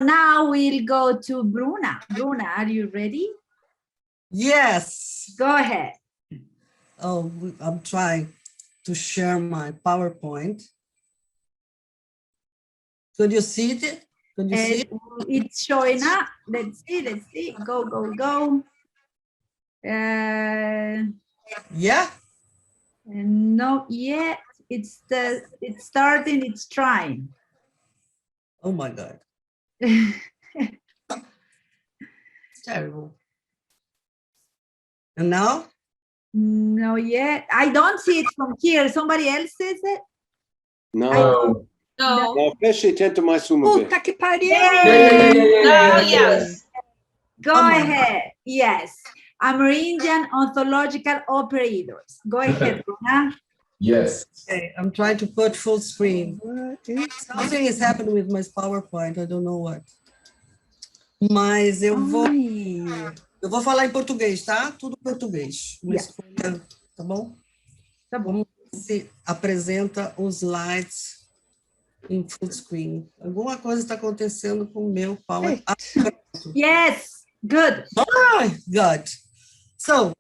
now we'll go to Bruna. Bruna, are you ready? Yes. Go ahead. Oh, I'm trying to share my PowerPoint. Could you see it? Could you see it? It's showing up. Let's see. Go. Yeah? Not yet. It's starting, it's trying. Oh my God. It's terrible. And now? No yet. I don't see it from here. Somebody else sees it? No. No. Não, fecha e tenta mais uma vez. Puta que pariu! Yeah. Yes. Go Come on. ahead. Yes. Amerindian Ontological Operators. Go ahead, Bruna. Yes. Okay, I'm trying to put full screen. Something is happening with my PowerPoint, I don't know what. Mas eu vou falar em português, tá? Tudo em português. Uma escolha, tá bom? Tá bom. Vamos ver se apresenta os slides em full screen. Alguma coisa está acontecendo com o meu PowerPoint. Yes. Good. Oh, good. So,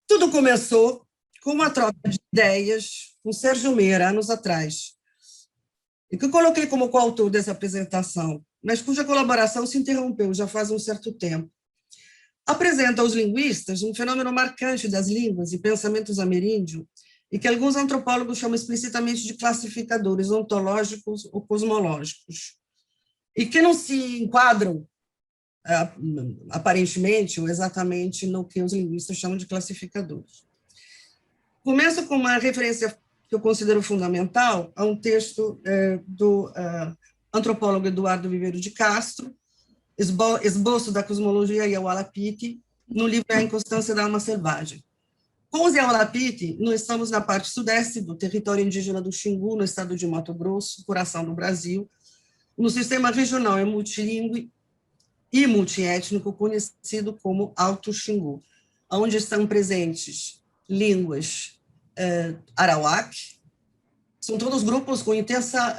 tudo começou com uma troca de ideias com Sérgio Meira, anos atrás, e que eu coloquei como coautor dessa apresentação, mas cuja colaboração se interrompeu já faz um certo tempo. Apresenta aos linguistas um fenômeno marcante das línguas e pensamentos ameríndio, e que alguns antropólogos chamam explicitamente de classificadores ontológicos ou cosmológicos, e que não se enquadram aparentemente ou exatamente no que os linguistas chamam de classificadores. Começo com uma referência que eu considero fundamental a um texto do antropólogo Eduardo Viveiro de Castro, Esboço da Cosmologia Yahualapiti, no livro A Inconstância da Alma Selvagem. Com os Yahualapiti, nós estamos na parte sudeste do território indígena do Xingu, no estado de Mato Grosso, coração do Brasil. No sistema regional é multilingüe e multiétnico, conhecido como Alto Xingu, onde estão presentes línguas arawak, são todos grupos com intensa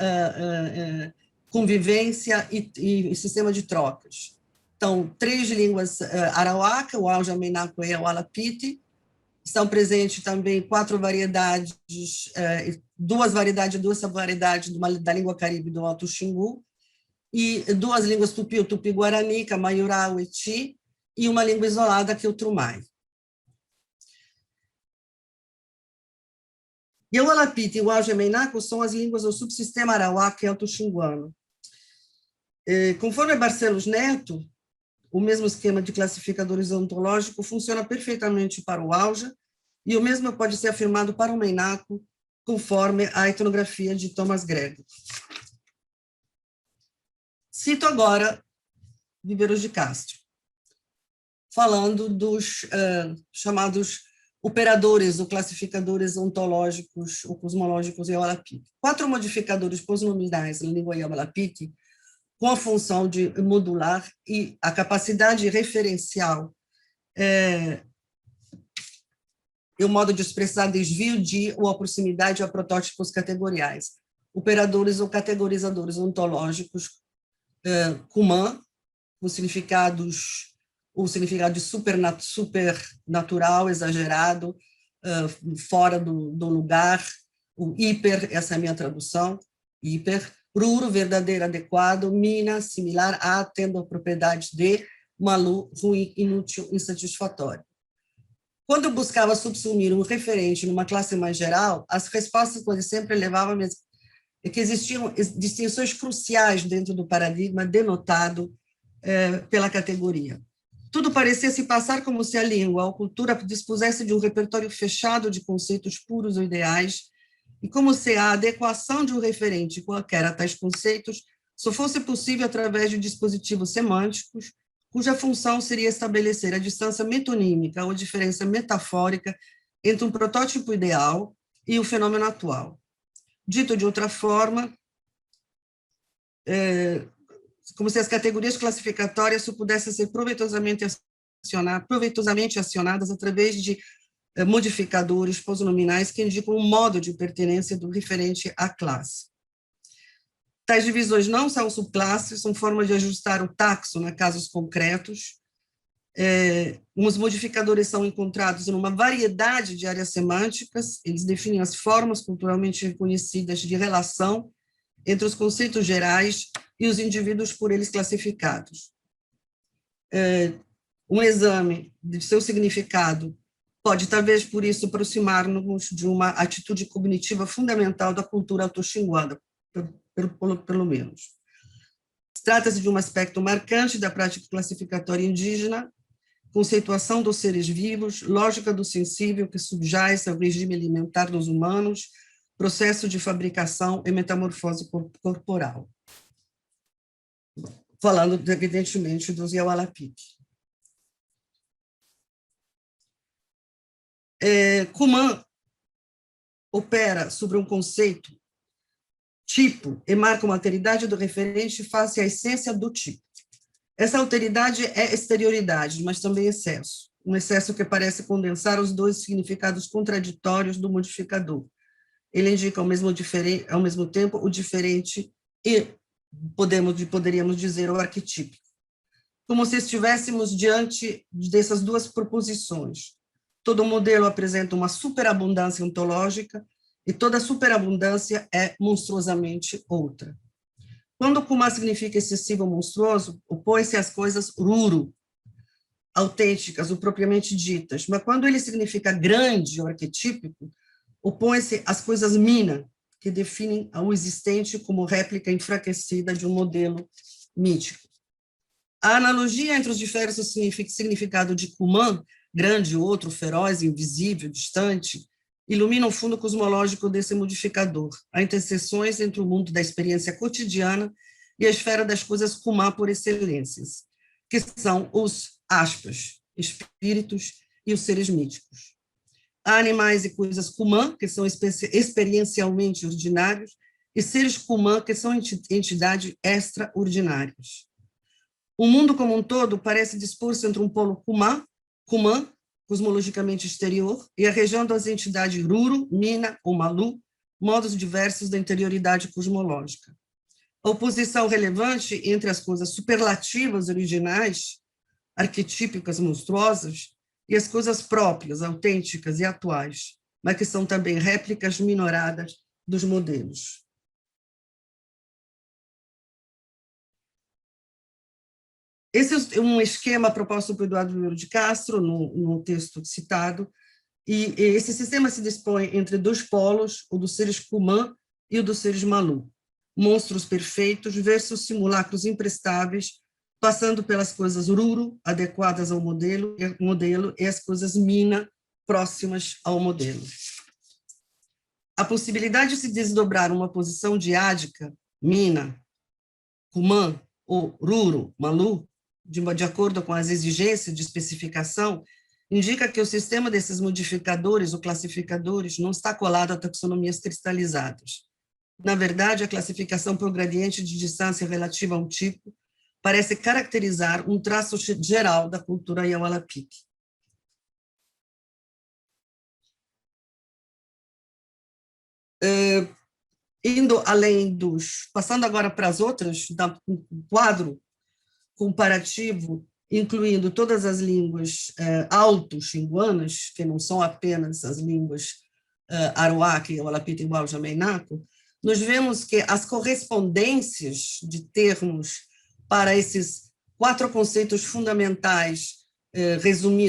convivência e sistema de trocas. Então, 3 línguas arawak, o Auja, Menaco e o Alapiti, estão presentes também 4 variedades, 2 variedades da língua caribe do Alto Xingu, e 2 línguas tupi, o tupi-guarani, que é Maiorá, o Eti, e uma língua isolada, que é o Trumai. E o Alapiti e o Auja-Menaco são as línguas do subsistema arawak alto-xinguano. Conforme Barcelos Neto, o mesmo esquema de classificadores ontológico funciona perfeitamente para o Auja, e o mesmo pode ser afirmado para o Menaco, conforme a etnografia de Thomas Gregg. Cito agora Viveiros de Castro, falando dos chamados operadores ou classificadores ontológicos ou cosmológicos Yahualapiti. 4 modificadores posnominais na língua Yahualapiti, com a função de modular e a capacidade referencial e o modo de expressar desvio de ou a proximidade a protótipos categoriais. Operadores ou categorizadores ontológicos Kuman, o significado de supernatural, exagerado, fora do lugar, o hiper, essa é a minha tradução, hiper, pruro, verdadeiro, adequado, mina, similar a, tendo a propriedade de, malu, ruim, inútil, insatisfatório. Quando eu buscava subsumir um referente numa classe mais geral, as respostas quase sempre levavam a que existiam distinções cruciais dentro do paradigma denotado pela categoria. Tudo parecia se passar como se a língua ou a cultura dispusesse de um repertório fechado de conceitos puros ou ideais, e como se a adequação de um referente qualquer a tais conceitos só fosse possível através de dispositivos semânticos, cuja função seria estabelecer a distância metonímica ou diferença metafórica entre um protótipo ideal e o fenômeno atual. Dito de outra forma, como se as categorias classificatórias só pudessem ser proveitosamente acionadas através de modificadores posnominais que indicam o modo de pertenência do referente à classe. Tais divisões não são subclasses, são formas de ajustar o táxon a casos concretos. Os modificadores são encontrados em uma variedade de áreas semânticas, eles definem as formas culturalmente reconhecidas de relação entre os conceitos gerais e os indivíduos por eles classificados. Um exame de seu significado pode, talvez, por isso, aproximar-nos de uma atitude cognitiva fundamental da cultura autoxinguada, pelo menos. Trata-se de um aspecto marcante da prática classificatória indígena, conceituação dos seres vivos, lógica do sensível que subjaz ao regime alimentar dos humanos, processo de fabricação e metamorfose corporal. Falando, evidentemente, dos Yawalapiki. Kumã opera sobre um conceito, tipo, e marca uma alteridade do referente face à essência do tipo. Essa alteridade é exterioridade, mas também excesso. Um excesso que parece condensar os dois significados contraditórios do modificador. Ele indica ao mesmo tempo o diferente e, poderíamos dizer, o arquetípico. Como se estivéssemos diante dessas duas proposições. Todo modelo apresenta uma superabundância ontológica e toda superabundância é monstruosamente outra. Quando Kumã significa excessivo ou monstruoso, opõe-se às coisas ruru, autênticas ou propriamente ditas, mas quando ele significa grande ou arquetípico, opõe-se às coisas mina, que definem o existente como réplica enfraquecida de um modelo mítico. A analogia entre os diversos significados de Kumã, grande, outro, feroz, invisível, distante, ilumina o fundo cosmológico desse modificador, há interseções entre o mundo da experiência cotidiana e a esfera das coisas Kumã por excelências, que são os, aspas, espíritos e os seres míticos. Há animais e coisas Kumã, que são experiencialmente ordinários, e seres Kumã, que são entidades extraordinárias. O mundo como um todo parece dispor-se entre um polo Kumã, cosmologicamente exterior, e a região das entidades Ruru, Mina ou Malu, modos diversos da interioridade cosmológica. A oposição relevante entre as coisas superlativas originais, arquetípicas monstruosas, e as coisas próprias, autênticas e atuais, mas que são também réplicas minoradas dos modelos. Esse é um esquema proposto por Eduardo Loureiro de Castro, no texto citado, e esse sistema se dispõe entre dois polos, o dos seres Kumã e o dos seres Malu, monstros perfeitos versus simulacros imprestáveis, passando pelas coisas Ruru, adequadas ao modelo, e as coisas Mina, próximas ao modelo. A possibilidade de se desdobrar uma posição diádica, Mina, Kumã ou Ruru, Malu, de acordo com as exigências de especificação, indica que o sistema desses modificadores ou classificadores não está colado a taxonomias cristalizadas. Na verdade, a classificação por gradiente de distância relativa a um tipo parece caracterizar um traço geral da cultura Yawalapiki. Passando agora para as outras, um quadro comparativo, incluindo todas as línguas alto-xinguanas, que não são apenas as línguas Arawak, Yawalapiti, Waljameinako, nós vemos que as correspondências de termos para esses 4 conceitos fundamentais,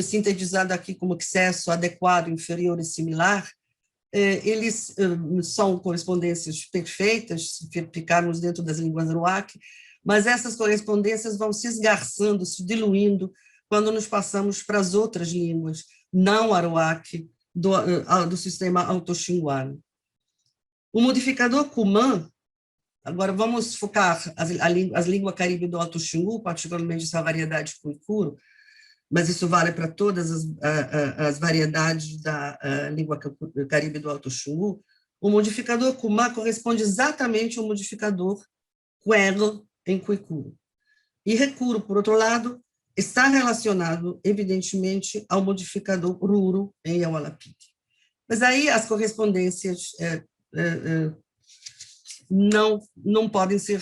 sintetizado aqui como excesso, adequado, inferior e similar, eles são correspondências perfeitas, se ficarmos dentro das línguas Arawak, mas essas correspondências vão se esgarçando, se diluindo, quando nos passamos para as outras línguas não Arawak do sistema autoxinguano. O modificador Kumã, agora vamos focar as línguas caribe do Alto Xingu, particularmente essa variedade Kuikuro, mas isso vale para todas as variedades da língua caribe do Alto Xingu. O modificador Kumã corresponde exatamente ao modificador Quero em Kuikuro. E Recuro, por outro lado, está relacionado, evidentemente, ao modificador Ruru em Yawalapiki. Mas aí as correspondências não podem ser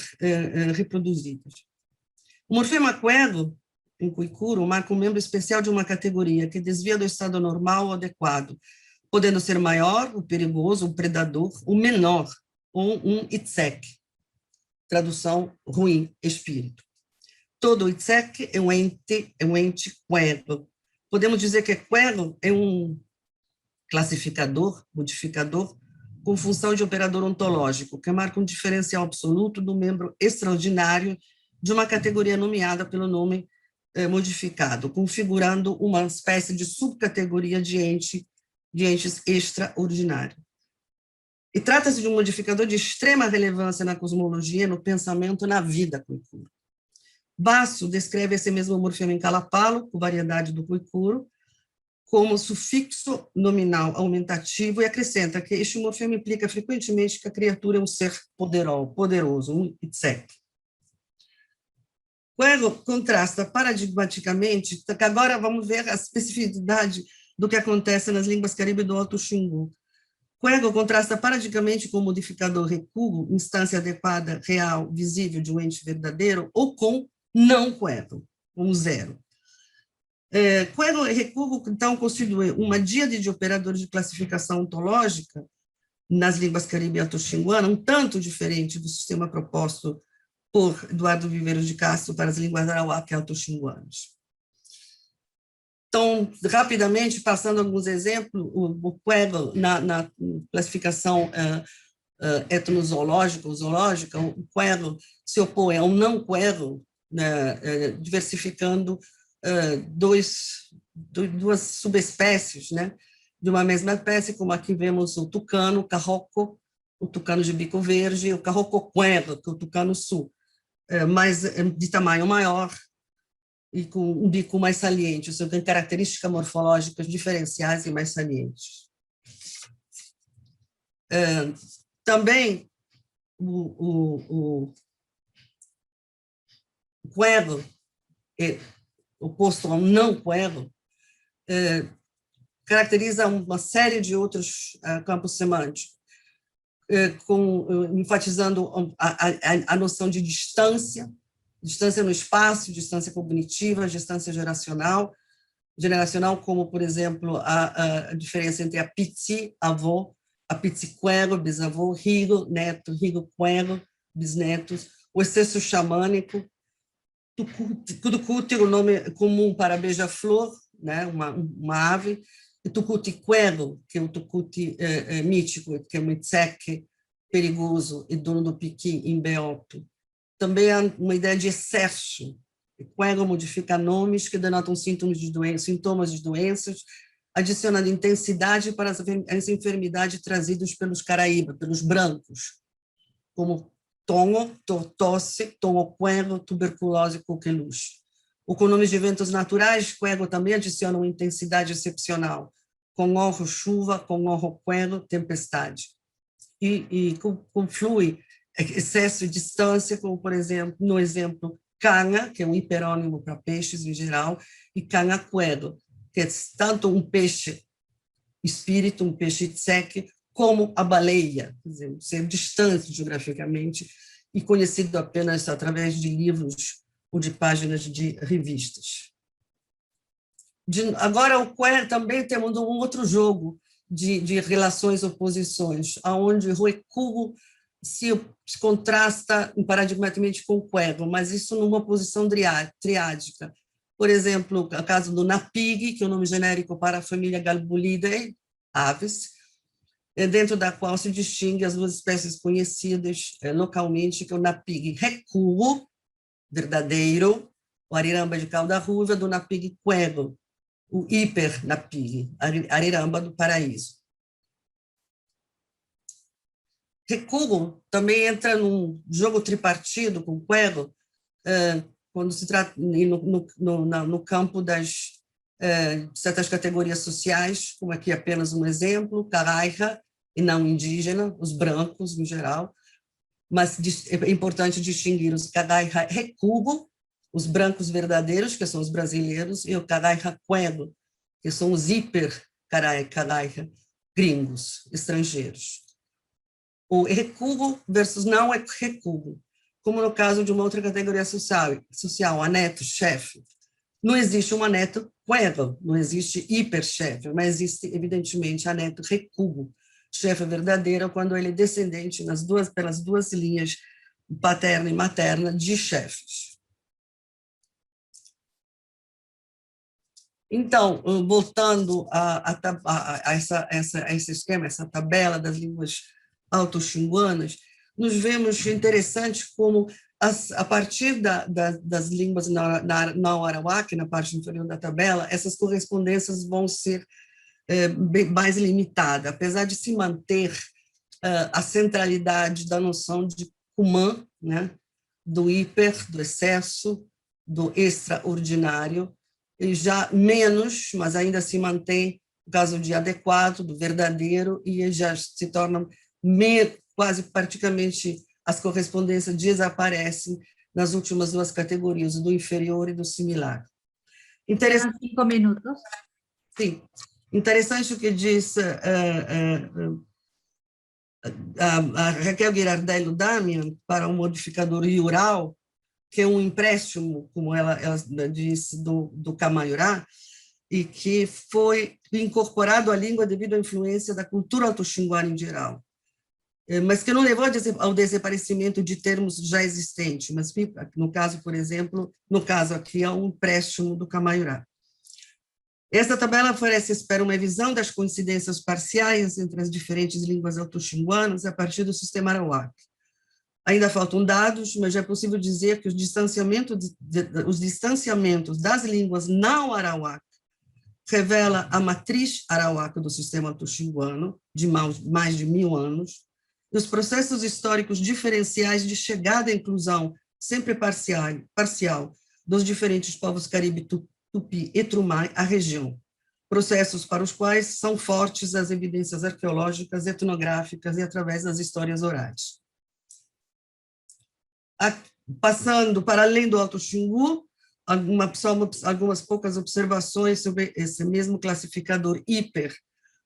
reproduzidas. O morfema quero, em Kuikuro, marca um membro especial de uma categoria que desvia do estado normal ou adequado, podendo ser maior, o perigoso, o predador, o menor, ou um itzek, tradução ruim, espírito. Todo itzek é um ente quero. Podemos dizer que quero é um classificador, modificador, com função de operador ontológico, que marca um diferencial absoluto do membro extraordinário de uma categoria nomeada pelo nome modificado, configurando uma espécie de subcategoria de entes extraordinários. E trata-se de um modificador de extrema relevância na cosmologia, no pensamento, na vida Kuikuro. Basso descreve esse mesmo morfema em Kalapalo, com variedade do Kuikuro, como sufixo nominal aumentativo e acrescenta que este morfema implica frequentemente que a criatura é um ser poderoso, um itzek. Quero contrasta paradigmaticamente, que agora vamos ver a especificidade do que acontece nas línguas caribe do Alto Xingu. Quero contrasta paradigmaticamente com o modificador recuo, instância adequada, real, visível de um ente verdadeiro, ou com não quero, um zero. Quero e recuo, então, constitui uma díade de operadores de classificação ontológica nas línguas caribe e alto-xinguana, um tanto diferente do sistema proposto por Eduardo Viveiros de Castro para as línguas arawak e alto-xinguanas. Então, rapidamente, passando alguns exemplos, o quero, na classificação etnozoológica ou zoológica, o quero se opõe ao não quero, né, diversificando duas subespécies, né, de uma mesma espécie, como aqui vemos o tucano, o carroco, o tucano de bico verde, e o carroco quero, que é o tucano sul, mas de tamanho maior e com um bico mais saliente, ou seja, tem características morfológicas diferenciais e mais salientes. Também o quero, oposto ao não quero, caracteriza uma série de outros campos semânticos, enfatizando a noção de distância no espaço, distância cognitiva, distância geracional, como, por exemplo, a diferença entre a piti, avô, a piti quero, bisavô, higo, neto, higo quero, bisnetos, o excesso xamânico, tucuti, o nome comum para beija-flor, né, uma ave, e tucuti quero, que é o tucuti mítico, que é um itzek perigoso e dono do piqui em Beoto. Também há uma ideia de excesso. Quero modifica nomes que denotam sintomas de doenças, adicionando intensidade para as enfermidades trazidas pelos caraíbas, pelos brancos, como tongo, tosse, tongo quero, tuberculose e coqueluche. O com nomes de eventos naturais, quero também adiciona uma intensidade excepcional, com orro, chuva, com orro, quero, tempestade. E conflui excesso de distância, como, por exemplo, no exemplo, canga, que é um hiperônimo para peixes em geral, e canga quero, que é tanto um peixe espírito, um peixe itzek, como a baleia, quer dizer, ser distante geograficamente e conhecido apenas através de livros ou de páginas de revistas. Agora, o quero também temos um outro jogo de relações oposições, onde o recuo se contrasta paradigmaticamente com o quero, mas isso numa posição triádica. Por exemplo, o caso do napig, que é o nome genérico para a família Galbulidae, aves, dentro da qual se distingue as duas espécies conhecidas localmente, que é o napig recuo, verdadeiro, o ariramba de cauda ruiva, do napig quero, o hipernapig, ariramba do paraíso. Recuo também entra num jogo tripartido com o quero, quando se trata no campo das certas categorias sociais, como aqui apenas um exemplo, caraija e não indígena, os brancos em geral, mas é importante distinguir os caraija recuo, os brancos verdadeiros, que são os brasileiros, e o caraija quero, que são os hiper caraija gringos, estrangeiros. o recuo versus não recuo, como no caso de uma outra categoria social, aneto, chefe. Não existe um aneto quero, não existe hiperchefe, mas existe, evidentemente, aneto recuo, chefe verdadeiro, quando ele é descendente pelas duas linhas paterna e materna de chefes. Então, voltando a esse esquema, essa tabela das línguas alto-xinguanas, nos vemos interessante como, a partir das línguas não arawak, na parte inferior da tabela, essas correspondências vão ser mais limitadas, apesar de se manter a centralidade da noção de Kumã, né, do hiper, do excesso, do extraordinário, e já menos, mas ainda se mantém o caso de adequado, do verdadeiro, e já se torna quase praticamente as correspondências desaparecem nas últimas duas categorias, do inferior e do similar. Interessante. 5 minutos. Sim. Interessante o que diz a Raquel Girardello Damian para o modificador iural, que é um empréstimo, como ela disse, do Camaiurá, e que foi incorporado à língua devido à influência da cultura alto-xinguana em geral, mas que não levou ao desaparecimento de termos já existentes, mas no caso, por exemplo, no caso aqui, é um empréstimo do Camaiurá. Esta tabela oferece, espero, uma visão das coincidências parciais entre as diferentes línguas alto-xinguanas a partir do sistema arawak. Ainda faltam dados, mas já é possível dizer que os distanciamentos das línguas não arawak revela a matriz arawak do sistema alto-xinguano, de mais de 1000 anos, e os processos históricos diferenciais de chegada e inclusão, sempre parcial, dos diferentes povos caribe, tupi e trumai à região, processos para os quais são fortes as evidências arqueológicas, etnográficas e através das histórias orais. Passando para além do Alto Xingu, algumas poucas observações sobre esse mesmo classificador hiper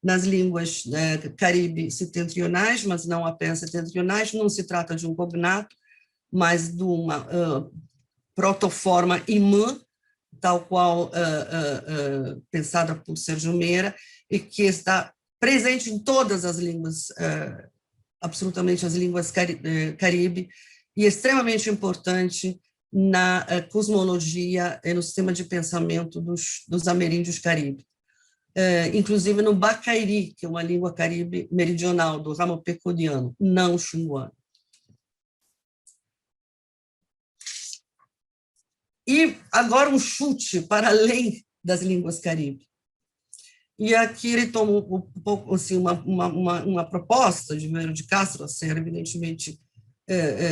nas línguas caribe setentrionais, mas não apenas setentrionais. Não se trata de um cognato, mas de uma protoforma imã, tal qual pensada por Sérgio Meira, e que está presente em todas as línguas, absolutamente as línguas caribe, e extremamente importante na cosmologia e no sistema de pensamento dos ameríndios caribe. Inclusive no Bacairi, que é uma língua caribe meridional, do ramo pecodiano, não xinguano. E agora um chute para além das línguas caribe. E aqui ele toma um pouco assim, uma proposta de Melo de Castro, a ser evidentemente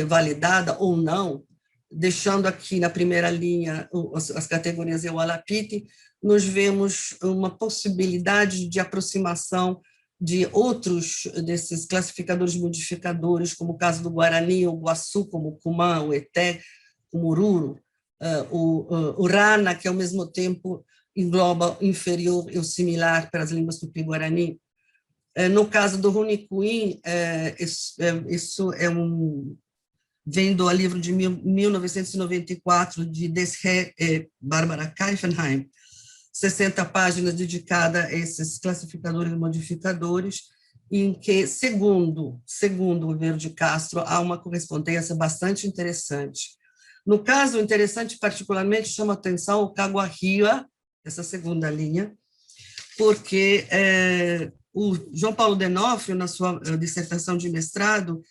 validada ou não, deixando aqui na primeira linha as categorias Eualapiti, nós vemos uma possibilidade de aproximação de outros desses classificadores modificadores, como o caso do Guarani, o Guaçu, como o Cumã, o Eté, o Mururo, o Rana, que ao mesmo tempo engloba o inferior e o similar para as línguas tupi-guarani. No caso do Runicuim, isso vem do livro de 1994, de Desré e Bárbara Kaifenheim, 60 páginas dedicadas a esses classificadores e modificadores, em que, segundo o Verde Castro, há uma correspondência bastante interessante. No caso, interessante, particularmente, chama a atenção o Caguarria, essa segunda linha, porque o João Paulo Denofrio, na sua dissertação de mestrado,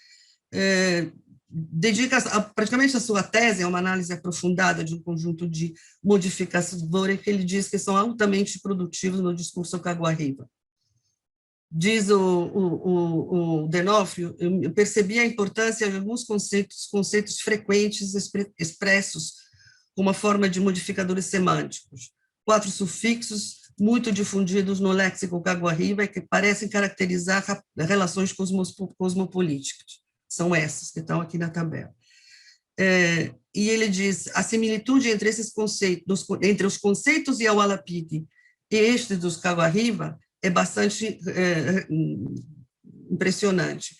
dedica praticamente a sua tese a uma análise aprofundada de um conjunto de modificadores que ele diz que são altamente produtivos no discurso caguarriba. Diz o Denofrio, eu percebi a importância de alguns conceitos frequentes expressos como uma forma de modificadores semânticos, 4 sufixos muito difundidos no léxico caguarriba que parecem caracterizar relações cosmopolíticas. São essas que estão aqui na tabela. E ele diz, a similitude entre esses conceitos, entre os conceitos de Eualapiti e este dos Caguarriba é bastante impressionante.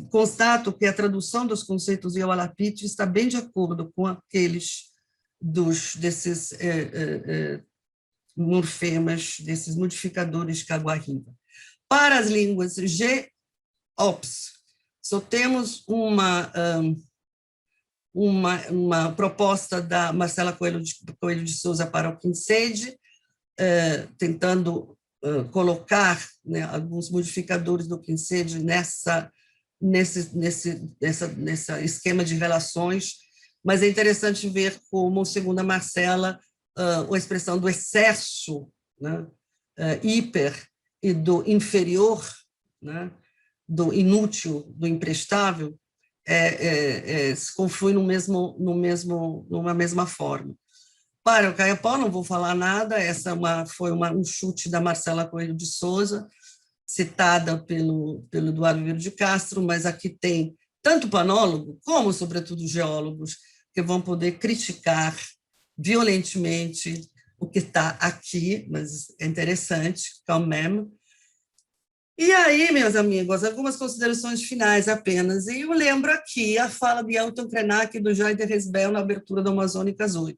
constato que a tradução dos conceitos Iawalapiti está bem de acordo com aqueles desses morfemas, desses modificadores Kaguarriba. Para as línguas GOPS, só temos uma proposta da Marcela Coelho de Souza para o Quincede, tentando colocar, né, alguns modificadores do Quincede nesse esquema de relações, mas é interessante ver como, segundo a Marcela, a expressão do excesso, né, hiper, e do inferior, né, do inútil, do imprestável, se conflui numa mesma forma. Para o Caiapó, não vou falar nada, essa foi um chute da Marcela Coelho de Souza, citada pelo Eduardo Vieira de Castro, mas aqui tem tanto panólogo, como, sobretudo, geólogos, que vão poder criticar violentamente o que está aqui, mas é interessante, quand même. E aí, meus amigos, algumas considerações finais apenas. E eu lembro aqui a fala de Elton Krenak e do Jair de Resbel na abertura do Amazônicas 8.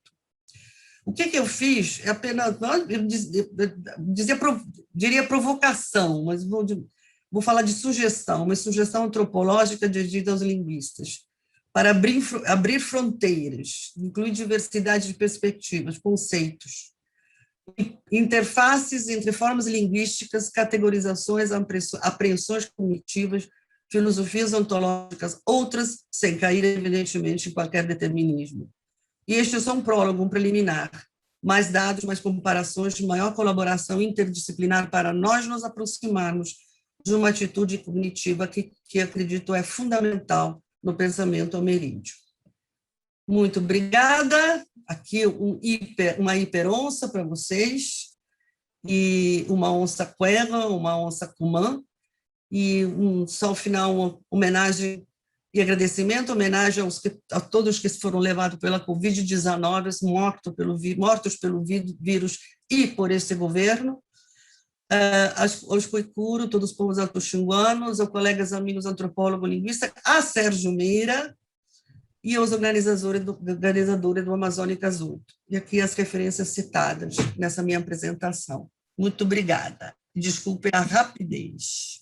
O que eu fiz é apenas, eu diria provocação, mas vou falar de sugestão, uma sugestão antropológica dirigida aos linguistas, para abrir fronteiras, incluir diversidade de perspectivas, conceitos, interfaces entre formas linguísticas, categorizações, apreensões cognitivas, filosofias ontológicas, outras sem cair, evidentemente, em qualquer determinismo. E este é só um prólogo, um preliminar. Mais dados, mais comparações, maior colaboração interdisciplinar para nós nos aproximarmos de uma atitude cognitiva que acredito é fundamental no pensamento ameríndio. Muito obrigada. Aqui uma hiperonça para vocês, e uma onça cuera, uma onça cumã, e só ao final uma homenagem e agradecimento, homenagem a todos que foram levados pela Covid-19, mortos pelo vírus e por esse governo, aos Coicuro, todos os povos autoxinguanos, aos colegas amigos antropólogos linguistas, a Sérgio Meira, e aos organizadores do Amazônicas 8. E aqui as referências citadas nessa minha apresentação. Muito obrigada. Desculpe a rapidez.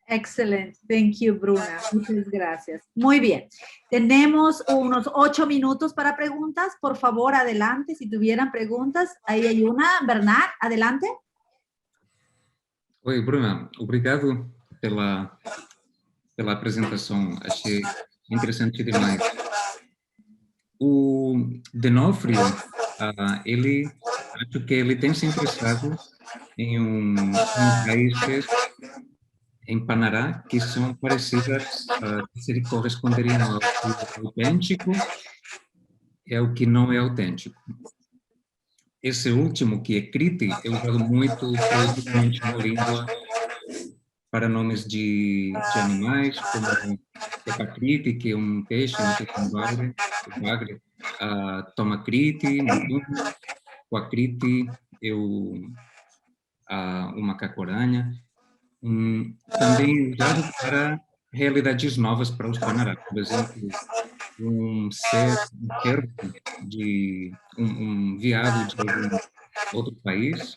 Excelente. Thank you, Bruna. Muchas gracias. Muy bien. Tenemos unos 8 minutos para preguntas. Por favor, adelante. Si tuvieran preguntas, ahí hay una. Bernard, adelante. Oi, Bruna. Obrigado pela apresentação. Achei interessante demais. O D'Onofrio, acho que ele tem se interessado em países em Panará que são parecidas, que se corresponderiam ao que é autêntico e ao que não é autêntico. Esse último, que é Criti, é usado muito frequentemente na língua para nomes de animais, como Tepacriti, que é um peixe, um bagre, Tomacriti, Quacriti, é o macaco-aranha. Também usado para realidades novas para os Panará. Por exemplo, um veado de algum outro país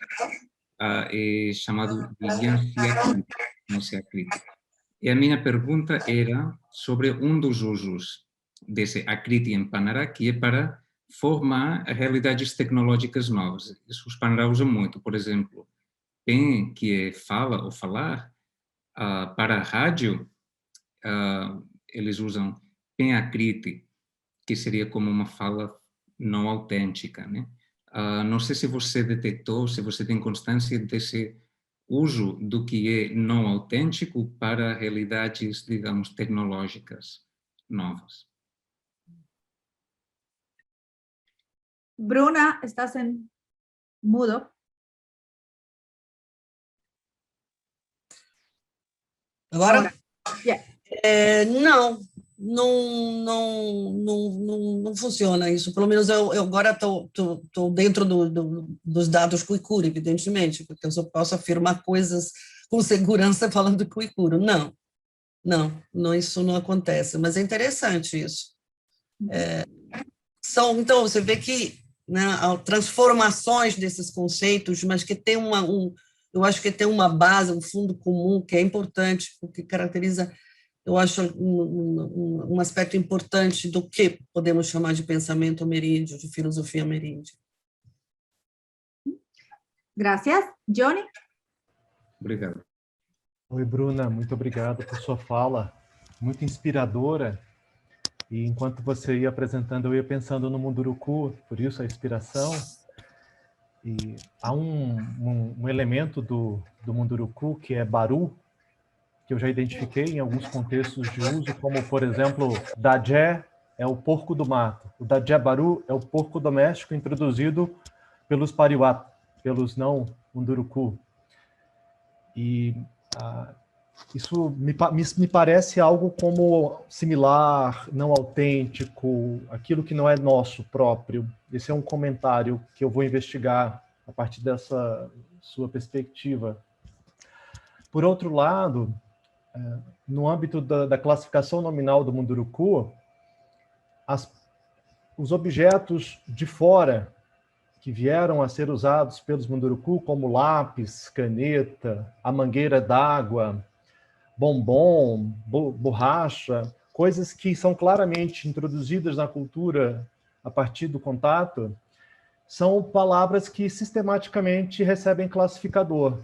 é chamado de Yanciacriti. E a minha pergunta era sobre dos usos desse acriti em Panará, que é para formar realidades tecnológicas novas. Isso os Panará usam muito. Por exemplo, PEN, que é fala ou falar, para a rádio, eles usam PEN acriti, que seria como uma fala não autêntica, né? Não sei se você detectou, se você tem constância desse uso do que é não autêntico para realidades, digamos, tecnológicas novas. Bruna, estás en mudo. Agora? Yeah. Não funciona isso. Pelo menos eu agora estou dentro dos dados Coicuro, evidentemente, porque eu só posso afirmar coisas com segurança falando Coicuro. Não, Não, isso não acontece, mas é interessante isso. Então, você vê que, né, há transformações desses conceitos, mas que tem eu acho que tem uma base, um fundo comum que é importante, porque caracteriza, eu acho, um aspecto importante do que podemos chamar de pensamento ameríndio, de filosofia ameríndia. Gracias. Johnny? Obrigado. Oi, Bruna, muito obrigado por sua fala, muito inspiradora. E enquanto você ia apresentando, eu ia pensando no Munduruku, por isso a inspiração. E há um elemento do Munduruku que é baru, que eu já identifiquei em alguns contextos de uso, como, por exemplo, dajé é o porco do mato. O dajé baru é o porco doméstico introduzido pelos pariwat, pelos não Munduruku. E isso me parece algo como similar, não autêntico, aquilo que não é nosso próprio. Esse é um comentário que eu vou investigar a partir dessa sua perspectiva. Por outro lado, no âmbito da classificação nominal do Munduruku, os objetos de fora que vieram a ser usados pelos Munduruku, como lápis, caneta, a mangueira d'água, bombom, borracha, coisas que são claramente introduzidas na cultura a partir do contato, são palavras que sistematicamente recebem classificador.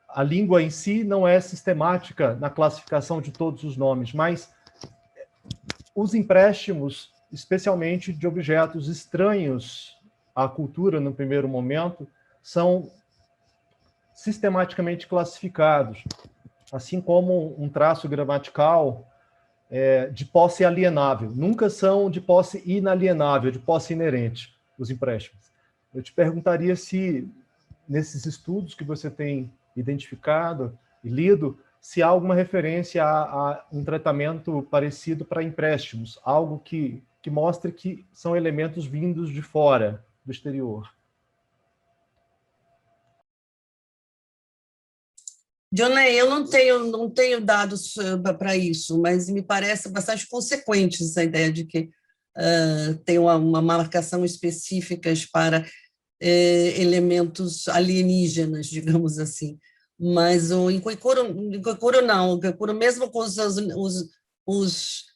A língua em si não é sistemática na classificação de todos os nomes, mas os empréstimos, especialmente de objetos estranhos à cultura no primeiro momento, são sistematicamente classificados, assim como um traço gramatical de posse alienável. Nunca são de posse inalienável, de posse inerente, os empréstimos. Eu te perguntaria se, nesses estudos que você tem identificado e lido, se há alguma referência a um tratamento parecido para empréstimos, algo que mostre que são elementos vindos de fora, do exterior. Johnny, eu não tenho dados para isso, mas me parece bastante consequente essa ideia de que tem uma marcação específica para elementos alienígenas, digamos assim. Mas o Incoicuro não, o Incoicuro mesmo com os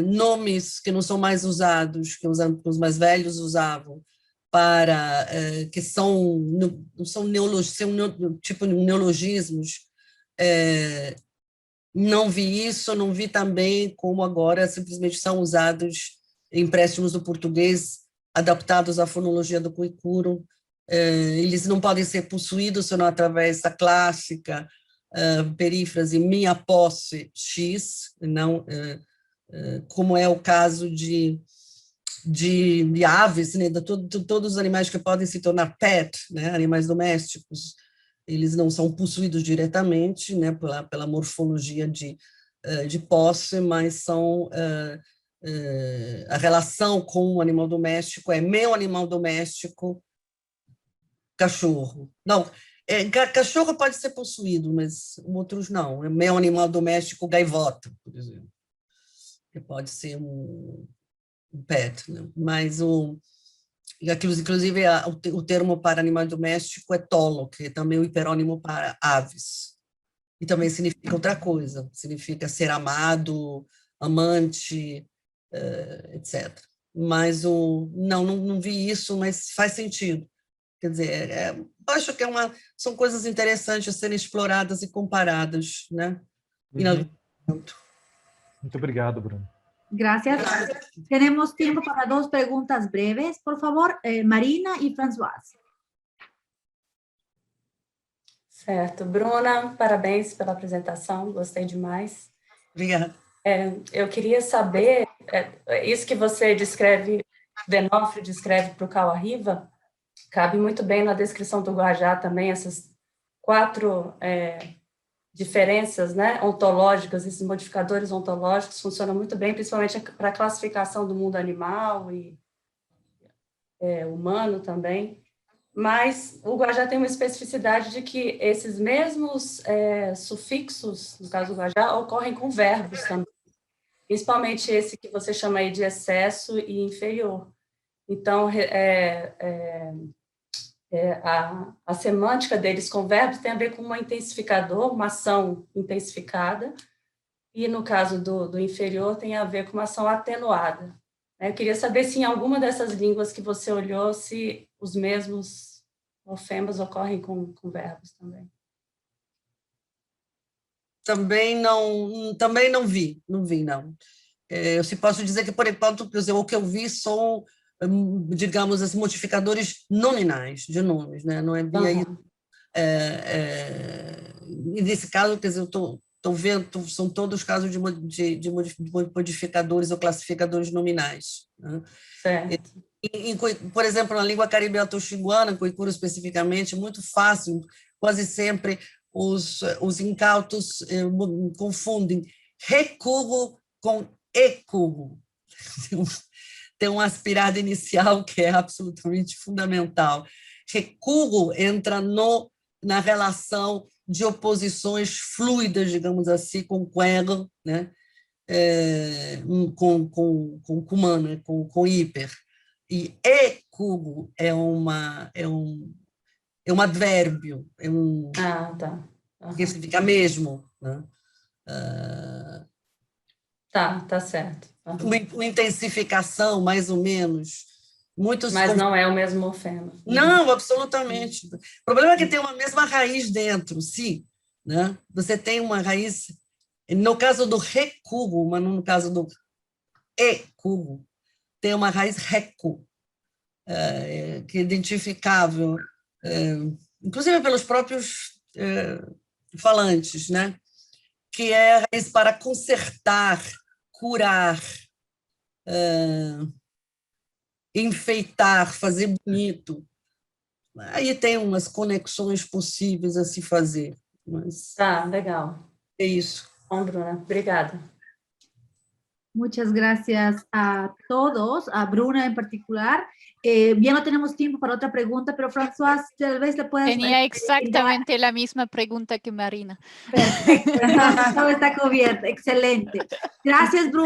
nomes que não são mais usados, que os mais velhos usavam, para que não são tipo neologismos, não vi isso, não vi também como agora simplesmente são usados empréstimos do português adaptados à fonologia do Koikuro. Eles não podem ser possuídos senão através da clássica perífrase minha posse X, não, como é o caso de aves, né, todos os animais que podem se tornar pet, né, animais domésticos, eles não são possuídos diretamente, né, pela morfologia de posse, mas são a relação com o animal doméstico é meu animal doméstico, cachorro. Não, cachorro pode ser possuído, mas outros não. É meu animal doméstico, gaivota, por exemplo, que pode ser um pet, né? Mas inclusive o termo para animal doméstico é tolo, que é também o hiperônimo para aves, e também significa outra coisa, significa ser amado, amante, etc. Mas não vi isso, mas faz sentido. Quer dizer, acho que são coisas interessantes a serem exploradas e comparadas, né? Muito obrigado, Bruno. Gracias. Tenemos tiempo para 2 preguntas breves, por favor, Marina e Françoise. Certo. Bruna, parabéns pela apresentação, gostei demais. Obrigada. Eu queria saber, isso que você descreve, Denofre descreve para o Kawa-Riva, cabe muito bem na descrição do Guajá também, essas 4 diferenças, né, ontológicas, esses modificadores ontológicos funcionam muito bem, principalmente para a classificação do mundo animal e humano também. mas o Guajá tem uma especificidade de que esses mesmos sufixos, no caso do Guajá, ocorrem com verbos também, principalmente esse que você chama aí de excesso e inferior. Então, a semântica deles com verbos tem a ver com uma intensificador, uma ação intensificada, e no caso do inferior tem a ver com uma ação atenuada. Eu queria saber se em alguma dessas línguas que você olhou, se os mesmos morfemas ocorrem com verbos também. Também não vi, não. Eu se posso dizer que, por enquanto, o que eu vi são, digamos, assim, modificadores nominais de nomes, né? Não é bem aí. E nesse caso, quer dizer, eu estou vendo, são todos casos de modificadores ou classificadores nominais, né? Certo. Por exemplo, na língua caribe-atoxinguana, Coicuro especificamente, é muito fácil, quase sempre os incautos confundem recurro com ecurro. Tem uma aspirada inicial que é absolutamente fundamental. Recurro entra na relação de oposições fluidas, digamos assim, com quero, né? Com Kuman, né? com hiper. E ecurro é um advérbio, Tá. que significa mesmo, né? Tá certo. Uma intensificação, mais ou menos. Mas não é o mesmo morfema. Não, absolutamente. O problema é que tem uma mesma raiz dentro, sim, né? Você tem uma raiz, no caso do recurro, mas no caso do ecurro, tem uma raiz recu, que é identificável, inclusive pelos próprios falantes, né? Que é a raiz para consertar, curar, enfeitar, fazer bonito. Aí tem umas conexões possíveis a se fazer. Mas Tá, legal. é isso. Bom, Bruna, obrigada. Muchas gracias a todos, a Bruna en particular. Ya no tenemos tiempo para otra pregunta, pero François, tal vez le puedas... Tenía exactamente la misma pregunta que Marina. Perfecto, entonces todo está cubierto. Excelente. Gracias, Bruna.